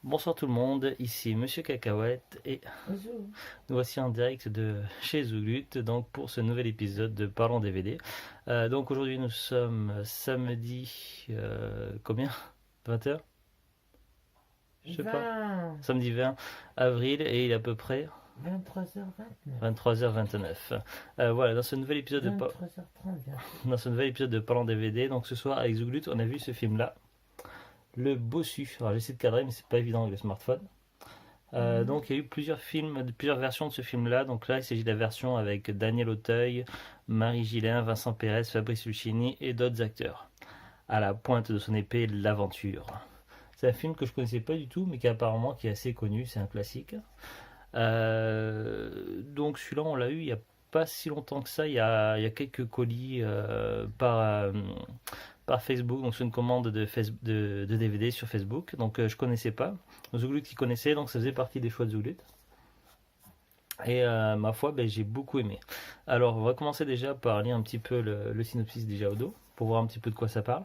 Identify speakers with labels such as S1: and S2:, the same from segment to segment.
S1: Bonsoir tout le monde, ici Monsieur Cacahuète et
S2: Bonjour.
S1: nous voici en direct de chez Zoulut donc pour ce nouvel épisode de Parlons DVD. Donc aujourd'hui nous sommes samedi combien? 20h? Je sais pas.
S2: 20,
S1: Samedi 20 avril et il est à peu près
S2: 23h29.
S1: 23h29. Voilà, dans ce nouvel épisode de
S2: 23h30 bientôt.
S1: dans ce nouvel épisode de Parlons DVD, donc ce soir avec Zoulut on a vu ce film là, Le Bossu. Alors j'essaie de cadrer mais c'est pas évident avec le smartphone. Donc il y a eu plusieurs films, plusieurs versions de ce film-là. Donc là, il s'agit de la version avec Daniel Auteuil, Marie Gillin, Vincent Pérez, Fabrice Luchini et d'autres acteurs. À la pointe de son épée, l'aventure. C'est un film que je connaissais pas du tout, mais qui apparemment qui est assez connu. C'est un classique. Donc celui-là, on l'a eu il y a pas si longtemps que ça. Il y a quelques colis par Facebook, donc c'est une commande de DVD sur Facebook, donc je connaissais pas. Zoulut qui connaissait, donc ça faisait partie des choix de Zoulut. Et ma foi, ben, j'ai beaucoup aimé. Alors on va commencer déjà par lire un petit peu le synopsis déjà au dos, pour voir un petit peu de quoi ça parle.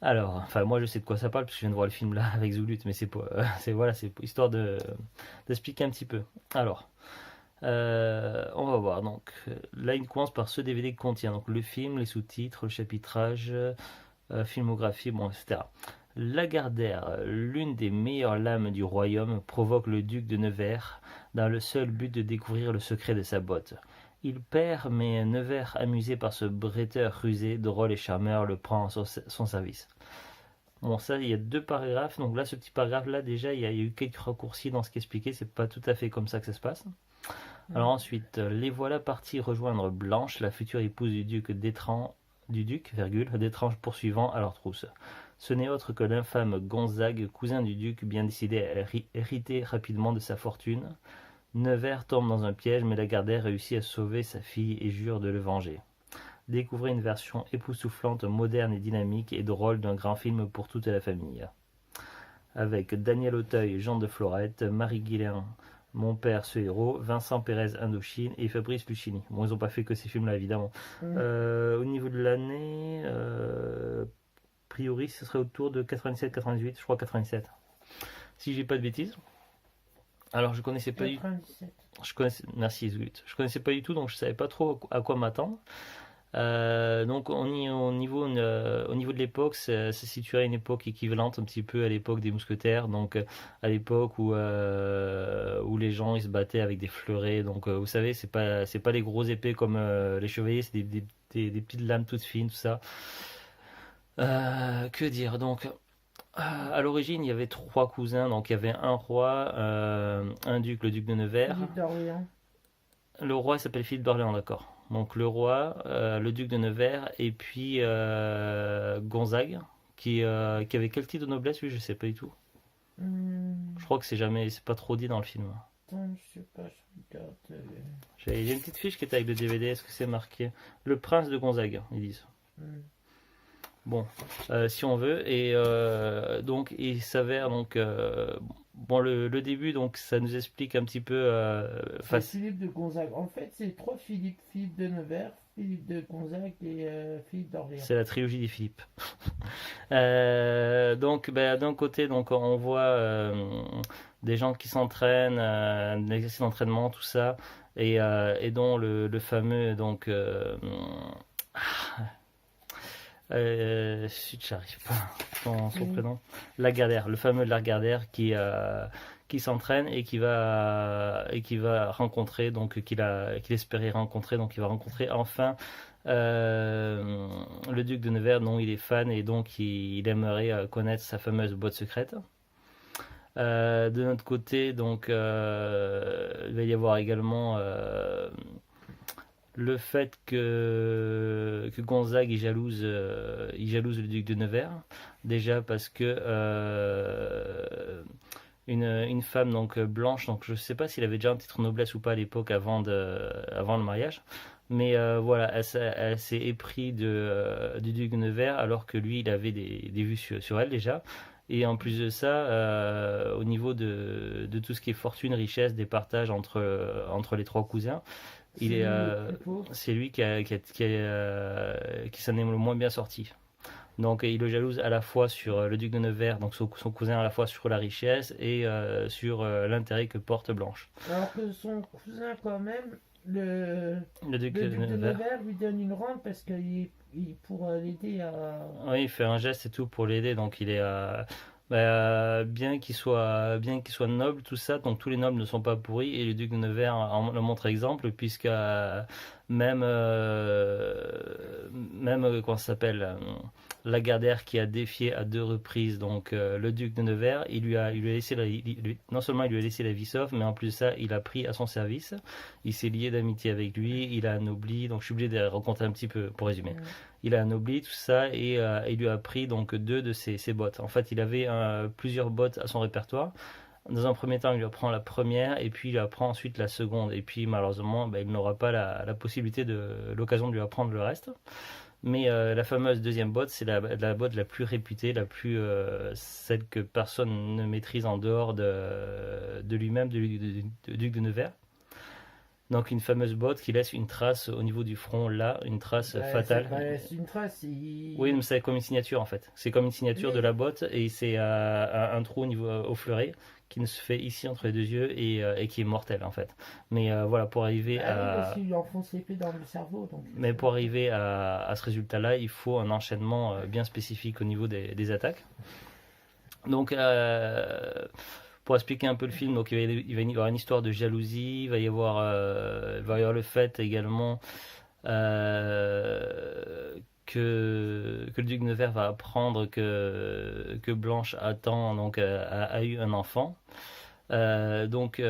S1: Alors, enfin moi je sais de quoi ça parle, parce que je viens de voir le film là avec Zoulut, mais c'est pas, c'est histoire d'expliquer un petit peu. Alors, on va voir. Donc, là, il commence par ce DVD qui contient donc le film, les sous-titres, le chapitrage, filmographie, bon, etc. Lagardère, l'une des meilleures lames du royaume, provoque le duc de Nevers dans le seul but de découvrir le secret de sa botte. Il perd, mais Nevers, amusé par ce bretteur rusé, drôle et charmeur, le prend en son service. Bon, ça, il y a deux paragraphes. Donc là, ce petit paragraphe-là, déjà, il y a eu quelques raccourcis dans ce qui est expliqué. C'est pas tout à fait comme ça que ça se passe. Alors ensuite, les voilà partis rejoindre Blanche, la future épouse du duc d'étranges poursuivants à leur trousse. Ce n'est autre que l'infâme Gonzague, cousin du duc, bien décidé à hériter rapidement de sa fortune. Nevers tombe dans un piège, mais Lagardère réussit à sauver sa fille et jure de le venger. Découvrez une version époustouflante, moderne et dynamique et drôle d'un grand film pour toute la famille. Avec Daniel Auteuil, Jean de Florette, Marie Guillain, Mon père, ce héros, Vincent Pérez, Indochine et Fabrice Luchini. Bon, ils n'ont pas fait que ces films-là, évidemment. Au niveau de l'année, a priori, ce serait autour de 97-98, je crois 87. Si j'ai pas de bêtises. Alors, je connaissais pas du
S2: 97.
S1: Merci Zult. Je connaissais pas du tout, donc je savais pas trop à quoi m'attendre. Donc au niveau de l'époque, ça se situe à une époque équivalente un petit peu à l'époque des mousquetaires, donc à l'époque où les gens ils se battaient avec des fleurets. Donc vous savez, c'est pas des gros épées comme les chevaliers, c'est des petites lames toutes fines, tout ça. Que dire donc? À l'origine, il y avait trois cousins, donc il y avait un roi, un duc, le duc de Nevers.
S2: Philippe d'Orléans.
S1: Le roi s'appelle Philippe d'Orléans, d'accord. Donc le roi, le duc de Nevers, et puis Gonzague, qui avait quel titre de noblesse, lui, je sais pas du tout. Je crois que c'est pas trop dit dans le film.
S2: Attends, je sais pas, je regarde.
S1: Il y a une petite fiche qui est avec le DVD, est-ce que c'est marqué? Le prince de Gonzague, ils disent. Bon, si on veut, et donc il s'avère donc bon le début donc ça nous explique un petit peu
S2: C'est Philippe de Gonzague. En fait, c'est trois Philippe. Philippe de Nevers, Philippe de Gonzague et Philippe d'Orléans.
S1: c'est la trilogie des Philippe. Donc ben, d'un côté donc on voit des gens qui s'entraînent, des exercices d'entraînement, tout ça, et dont le fameux donc j'arrive pas son prénom. Lagardère, le fameux Lagardère qui s'entraîne et qui va rencontrer donc qu'il espérait rencontrer, donc il va rencontrer enfin le duc de Nevers dont il est fan, et donc il aimerait connaître sa fameuse boîte secrète. De notre côté, donc il va y avoir également le fait que Gonzague il jalouse le duc de Nevers, déjà parce que une femme donc blanche, donc je sais pas s'il avait déjà un titre de noblesse ou pas à l'époque avant le mariage, mais voilà, elle s'est épris du duc de Nevers alors que lui il avait des vues sur elle déjà. Et en plus de ça, au niveau de tout ce qui est fortune, richesse, des partages entre les trois cousins, c'est lui qui s'en est le moins bien sorti. Donc il le jalouse à la fois sur le duc de Nevers, donc son cousin à la fois sur la richesse et sur l'intérêt que porte Blanche.
S2: Alors que son cousin, quand même, le,
S1: Le duc
S2: le
S1: de
S2: duc de
S1: Nevers,
S2: Nevers lui donne une rente parce qu'il pour l'aider à.
S1: oui, il fait un geste et tout pour l'aider, donc il est bien qu'il soit noble, tout ça, donc tous les nobles ne sont pas pourris et le duc de Nevers en le montre exemple puisque même comment ça s'appelle Lagardère qui a défié à 2 reprises donc le duc de Nevers, il lui a laissé non seulement il lui a laissé la vie sauve, mais en plus de ça, il a pris à son service, il s'est lié d'amitié avec lui, il a anobli, donc je suis obligé de raconter un petit peu pour résumer. Il a anobli tout ça et il lui a pris donc 2 de ses bottes. En fait, il avait plusieurs bottes à son répertoire. Dans un premier temps, il lui apprend la première et puis il lui apprend ensuite la seconde. Et puis malheureusement, il n'aura pas la possibilité l'occasion de lui apprendre le reste. Mais la fameuse deuxième botte, c'est la botte la plus réputée, celle que personne ne maîtrise en dehors de lui-même, du duc de Nevers. Donc une fameuse botte qui laisse une trace au niveau du front, là, une trace fatale.
S2: C'est une trace.
S1: Oui, mais c'est comme une signature en fait. C'est comme une signature de
S2: Mais-
S1: la botte et c'est un trou au niveau au fleuret qui ne se fait ici entre les 2 yeux et qui est mortel en fait. Mais voilà, pour arriver
S2: Bah oui, parce
S1: à
S2: qu'il lui enfonce l'épée dans le cerveau. Donc,
S1: mais pour arriver à ce résultat-là, il faut un enchaînement bien spécifique au niveau des attaques. Donc pour expliquer un peu le film, donc il va y avoir une histoire de jalousie, il va y avoir le fait également que le duc de Nevers va apprendre que Blanche attend, donc a eu un enfant. Donc il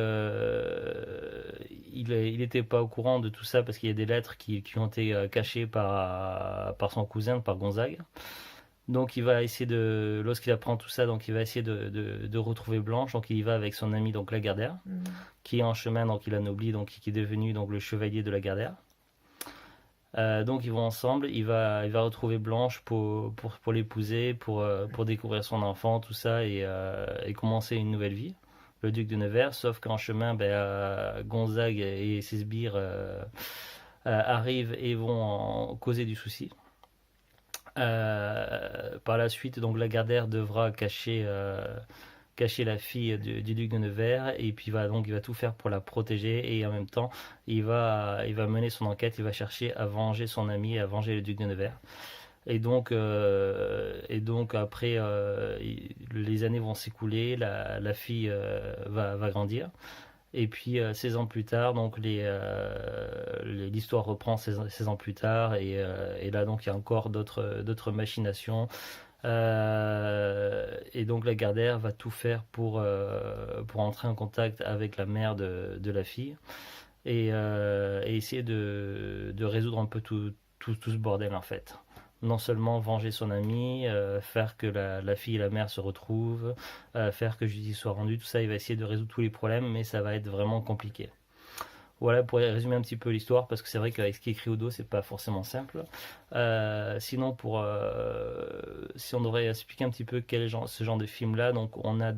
S1: n'était pas au courant de tout ça parce qu'il y a des lettres qui ont été cachées par son cousin, par Gonzague. Donc il va essayer lorsqu'il apprend tout ça, donc il va essayer de retrouver Blanche. Donc il y va avec son ami donc Lagardère, qui est en chemin, donc il anoblit, donc qui est devenu donc le chevalier de Lagardère. Donc ils vont ensemble, il va retrouver Blanche pour l'épouser, pour découvrir son enfant, tout ça, et commencer une nouvelle vie. Le duc de Nevers, sauf qu'en chemin, Gonzague et ses sbires arrivent et vont causer du souci. Par la suite, donc Lagardère devra cacher la fille du duc de Nevers et puis il va tout faire pour la protéger et en même temps il va mener son enquête, il va chercher à venger son ami, à venger le duc de Nevers. Et donc après les années vont s'écouler, la fille va grandir. Et puis 16 ans plus tard, donc l'histoire reprend 16 ans plus tard, et là donc il y a encore d'autres machinations. Et donc Lagardère va tout faire pour entrer en contact avec la mère de la fille et essayer de résoudre un peu tout ce bordel en fait. Non seulement venger son ami, faire que la fille et la mère se retrouvent, faire que justice soit rendue, tout ça, il va essayer de résoudre tous les problèmes, mais ça va être vraiment compliqué. Voilà pour résumer un petit peu l'histoire, parce que c'est vrai qu'avec ce qui est écrit au dos, c'est pas forcément simple. Sinon, si on devrait expliquer un petit peu ce genre de film-là, donc on a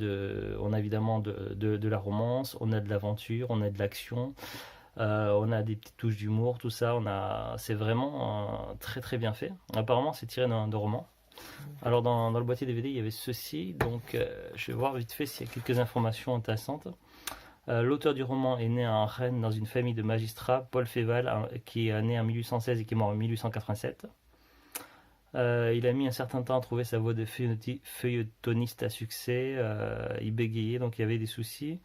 S1: évidemment de la romance, on a de l'aventure, on a de l'action. On a des petites touches d'humour, tout ça. C'est vraiment très très bien fait. Apparemment, c'est tiré d'un roman. Alors, dans le boîtier DVD, il y avait ceci. Donc, je vais voir vite fait s'il y a quelques informations intéressantes. L'auteur du roman est né à Rennes dans une famille de magistrats, Paul Féval, qui est né en 1816 et qui est mort en 1887. Il a mis un certain temps à trouver sa voie de feuilletoniste à succès. Il bégayait, donc il y avait des soucis.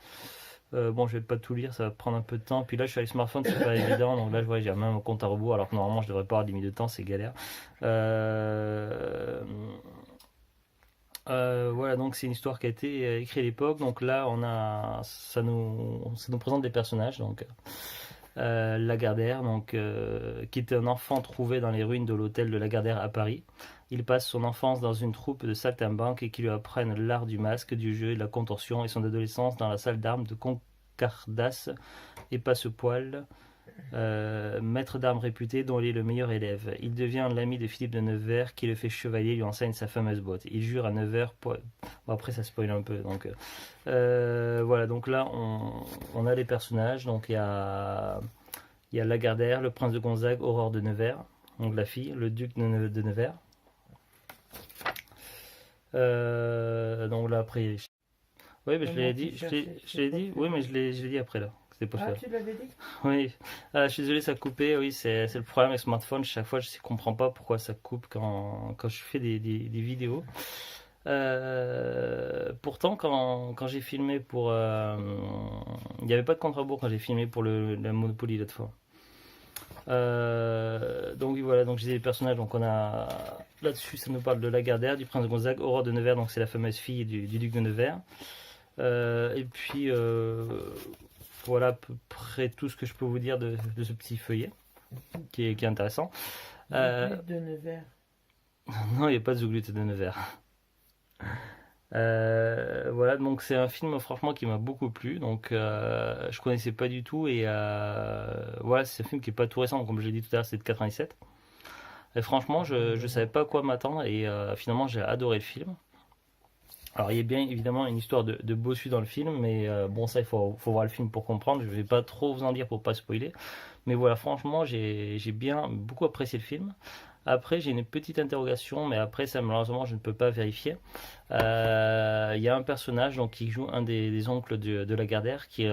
S1: Bon, je vais pas tout lire, ça va prendre un peu de temps. Puis là, je suis avec smartphone, c'est pas évident. Donc là, je vois, j'ai même un compte à rebours, alors que normalement, je devrais pas avoir 10 minutes de temps, c'est galère. Voilà, donc c'est une histoire qui a été écrite à l'époque. Donc là, ça nous présente des personnages. Donc Lagardère, donc qui était un enfant trouvé dans les ruines de l'hôtel de Lagardère à Paris. Il passe son enfance dans une troupe de saltimbanques et qui lui apprennent l'art du masque, du jeu et de la contorsion, et son adolescence dans la salle d'armes de Concardas et Passepoil, maître d'armes réputé dont il est le meilleur élève. Il devient l'ami de Philippe de Nevers qui le fait chevalier et lui enseigne sa fameuse botte. Il jure à Nevers bon, après ça spoil un peu. Donc voilà, donc là on a les personnages. Donc il y a Lagardère, le prince de Gonzague, Aurore de Nevers, donc la fille, le duc de Nevers. Donc là, après, oui, mais je
S2: Comment
S1: l'ai
S2: tu
S1: dit,
S2: cherches
S1: je
S2: c'est
S1: l'ai
S2: quoi
S1: dit,
S2: que
S1: oui,
S2: tu
S1: mais
S2: cherches?
S1: je l'ai dit après là. C'était pour
S2: Ah,
S1: ça.
S2: tu l'avais dit?
S1: Oui, je suis désolé, ça a coupé. Oui, c'est le problème avec smartphone. Chaque fois, je ne comprends pas pourquoi ça coupe quand je fais des vidéos. Pourtant, quand j'ai filmé pour. Il n'y avait pas de contre quand j'ai filmé pour la Monopoly l'autre fois. Donc oui, voilà, donc j'ai des personnages. Donc on a. Là-dessus, ça nous parle de Lagardère, du prince de Gonzague, Aurore de Nevers, donc c'est la fameuse fille du duc de Nevers. Et puis. Voilà à peu près tout ce que je peux vous dire de ce petit feuillet qui est intéressant. Euh,
S2: Zouglute de Nevers.
S1: non, il n'y a pas de Zouglute de Nevers. Voilà, donc c'est un film franchement qui m'a beaucoup plu. Donc je connaissais pas du tout et voilà, c'est un film qui est pas tout récent. Comme je l'ai dit tout à l'heure, c'est de 97. Et franchement, je savais pas à quoi m'attendre et finalement j'ai adoré le film. Alors il y a bien évidemment une histoire de bossu dans le film, mais bon ça il faut voir le film pour comprendre. Je vais pas trop vous en dire pour pas spoiler. Mais voilà, franchement j'ai bien beaucoup apprécié le film. Après j'ai une petite interrogation, mais après ça malheureusement je ne peux pas vérifier. Il y a un personnage donc, qui joue un des oncles de Lagardère qui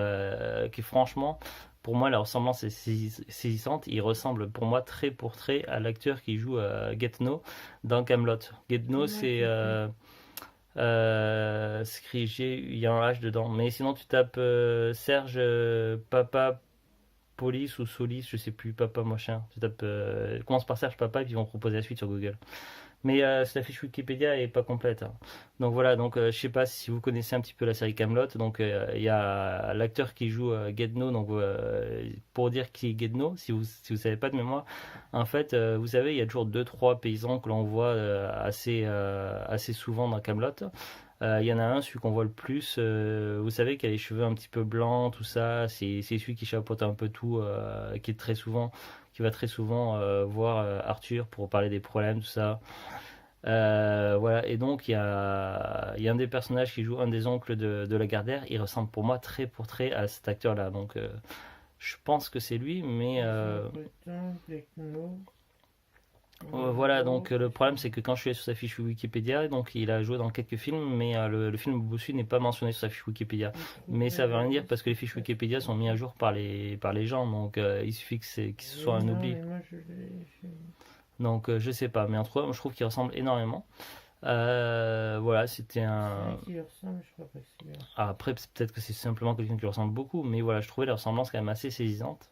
S1: franchement pour moi la ressemblance est saisissante. Il ressemble pour moi trait pour trait à l'acteur qui joue Getno dans Camelot. Getno
S2: Comment
S1: c'est
S2: tu fais?
S1: il y a un H dedans. Mais sinon, tu tapes Serge Papa Police ou Solis, je sais plus, Papa machin. Tu tapes, commence par Serge Papa et puis ils vont proposer la suite sur Google. Mais la fiche Wikipédia est pas complète, hein. Donc voilà, donc je sais pas si vous connaissez un petit peu la série Camelot. Donc il y a l'acteur qui joue Gedno. Donc pour dire qui est Gedno, si vous savez pas de mémoire, en fait, vous savez, il y a toujours deux trois paysans que l'on voit assez souvent dans Camelot. Il y en a un, celui qu'on voit le plus, vous savez, qui a les cheveux un petit peu blancs, tout ça, c'est celui qui chapeaute un peu tout, qui va très souvent voir Arthur pour parler des problèmes, tout ça. Voilà, et donc il y a un des personnages qui joue un des oncles de Lagardère, il ressemble pour moi trait pour trait à cet acteur-là, donc je pense que c'est lui, mais
S2: Breton, Techno,
S1: voilà,
S2: Rambo,
S1: donc le problème c'est que quand je suis allé sur sa fiche Wikipédia, donc il a joué dans quelques films, mais le film Bossu n'est pas mentionné sur sa fiche Wikipédia. Mais ça veut rien dire parce que les fiches Wikipédia sont mises à jour par les gens, donc il suffit que ce soit un
S2: non,
S1: oubli.
S2: mais moi je l'ai.
S1: Donc je sais pas, mais en tout cas, moi, je trouve qu'il ressemble énormément. Voilà, c'était
S2: C'est vrai
S1: un.
S2: qu'il ressemble, je crois pas que c'est lui.
S1: Après, peut-être que c'est simplement quelqu'un qui lui ressemble beaucoup, mais voilà, je trouvais la ressemblance quand même assez saisissante.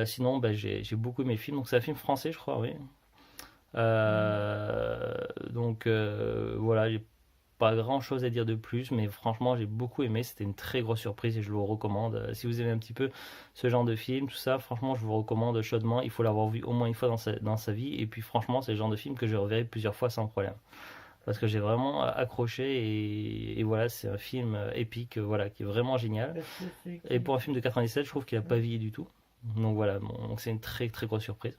S1: Sinon, bah, j'ai beaucoup aimé le film, donc c'est un film français, je crois, oui. Donc voilà, j'ai pas grand chose à dire de plus, mais franchement j'ai beaucoup aimé, c'était une très grosse surprise et je vous recommande. Si vous aimez un petit peu ce genre de film, tout ça, franchement je vous recommande chaudement, il faut l'avoir vu au moins une fois dans sa vie, et puis franchement c'est le genre de film que je reverrai plusieurs fois sans problème. Parce que j'ai vraiment accroché et voilà, c'est un film épique, voilà, qui est vraiment génial.
S2: Parce que c'est
S1: Et
S2: qui?
S1: pour un film de 97, je trouve qu'il a pas vieilli du tout. Donc voilà, bon, donc c'est une très très grosse surprise.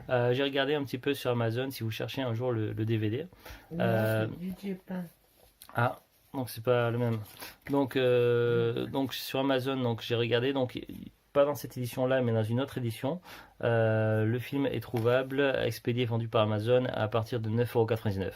S1: J'ai regardé un petit peu sur Amazon si vous cherchez un jour le DVD.
S2: Non,
S1: Euh,
S2: c'est DJ Pain.
S1: ah, donc c'est pas le même. Donc sur Amazon, donc j'ai regardé, donc pas dans cette édition-là, mais dans une autre édition. Le film est trouvable, expédié et vendu par Amazon à partir de 9,99 €.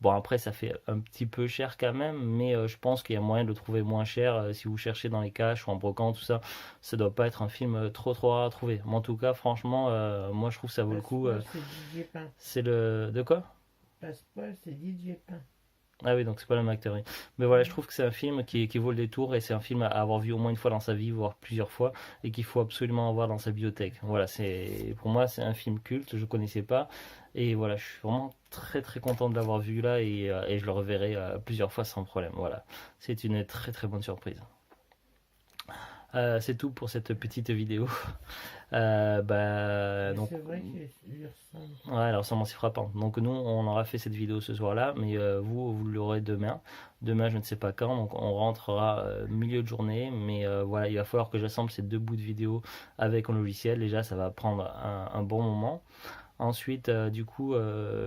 S1: Bon, après, ça fait un petit peu cher quand même, mais je pense qu'il y a moyen de le trouver moins cher si vous cherchez dans les caches ou en brocante, tout ça. Ça doit pas être un film trop trop rare à trouver. Mais en tout cas, franchement, moi je trouve que ça vaut le coup.
S2: Passe-Paul, c'est DJ Pain.
S1: C'est le. De quoi?
S2: Passe-Paul, c'est DJ Pain.
S1: Ah oui, donc c'est pas le même acteur, oui. Mais voilà, je trouve que c'est un film qui vaut le détour et c'est un film à avoir vu au moins une fois dans sa vie, voire plusieurs fois, et qu'il faut absolument avoir dans sa bibliothèque. Voilà, pour moi, c'est un film culte, je connaissais pas. Et voilà, je suis vraiment très très content de l'avoir vu là et je le reverrai plusieurs fois sans problème. Voilà, c'est une très très bonne surprise. C'est tout pour cette petite vidéo.
S2: Mais
S1: Donc,
S2: c'est vrai qu'il lui ressemble.
S1: ouais, alors ça m'en si frappant. Donc nous, on aura fait cette vidéo ce soir-là, mais vous l'aurez demain. Demain, je ne sais pas quand, donc on rentrera milieu de journée, mais voilà, il va falloir que j'assemble ces deux bouts de vidéo avec un logiciel. Déjà, ça va prendre un bon moment. Ensuite, du coup,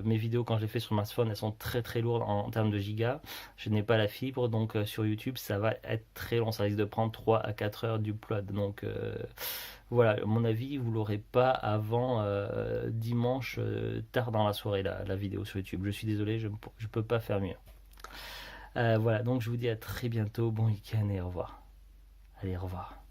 S1: mes vidéos, quand je les fais sur ma smartphone, elles sont très très lourdes en termes de gigas. Je n'ai pas la fibre, donc sur YouTube, ça va être très long. Ça risque de prendre 3 à 4 heures d'upload. Donc Voilà, à mon avis, vous l'aurez pas avant dimanche tard dans la soirée, la vidéo sur YouTube. Je suis désolé, je peux pas faire mieux. Voilà, donc je vous dis à très bientôt, bon week-end et au revoir. Allez, au revoir.